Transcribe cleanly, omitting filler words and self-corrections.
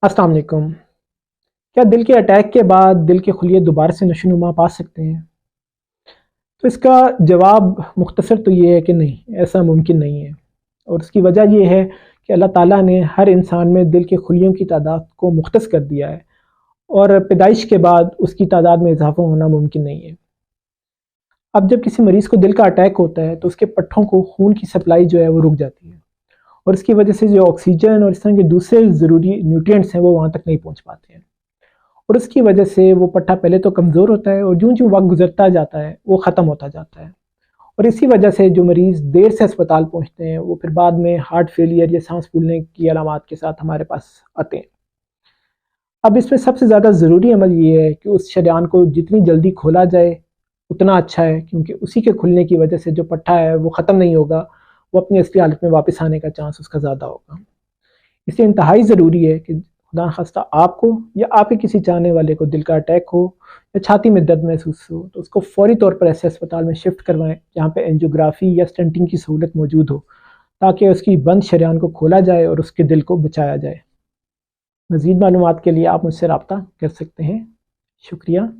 अस्सलाम वालेकुम। क्या दिल के अटैक के बाद दिल के खुलिये दोबारा से नशोनुमा पा सकते हैं? तो इसका जवाब मुख्तसर तो ये है कि नहीं, ऐसा मुमकिन नहीं है। और उसकी वजह ये है कि अल्लाह ताला ने हर इंसान में दिल के खुलियों की तादाद को मुख्तस कर दिया है और पैदाइश के बाद उसकी तादाद में इजाफा होना मुमकिन नहीं है। अब जब किसी मरीज़ को दिल का अटैक होता है तो उसके पट्ठों को खून की सप्लाई जो है वो रुक जाती है और इसकी वजह से जो ऑक्सीजन और इस तरह के दूसरे ज़रूरी न्यूट्रिएंट्स हैं वो वहाँ तक नहीं पहुँच पाते हैं। और उसकी वजह से वो पट्टा पहले तो कमज़ोर होता है और यूँ-यूँ वक़्त गुज़रता जाता है, वो ख़त्म होता जाता है। और इसी वजह से जो मरीज़ देर से अस्पताल पहुँचते हैं, वो फिर बाद में हार्ट फेलियर या साँस फूलने की अलामात के साथ हमारे पास आते हैं। अब इसमें सबसे ज़्यादा ज़रूरी अमल ये है कि उस शरेआन को जितनी जल्दी खोला जाए, उतना अच्छा है, क्योंकि उसी के खुलने की वजह से जो पट्टा है, वो ख़त्म नहीं होगा, वो अपनी असली हालत में वापस आने का चांस उसका ज़्यादा होगा। इसलिए इंतहाई ज़रूरी है कि खुदा ख़ास्ता आपको या आपके किसी चाहने वाले को दिल का अटैक हो या छाती में दर्द महसूस हो तो उसको फ़ौरी तौर पर ऐसे अस्पताल में शिफ्ट करवाएं जहाँ पे एंजियोग्राफी या स्टेंटिंग की सहूलत मौजूद हो, ताकि उसकी बंद शरेआन को खोला जाए और उसके दिल को बचाया जाए। मज़ीद मालूमात के लिए आप मुझसे रब्ता कर सकते हैं। शुक्रिया।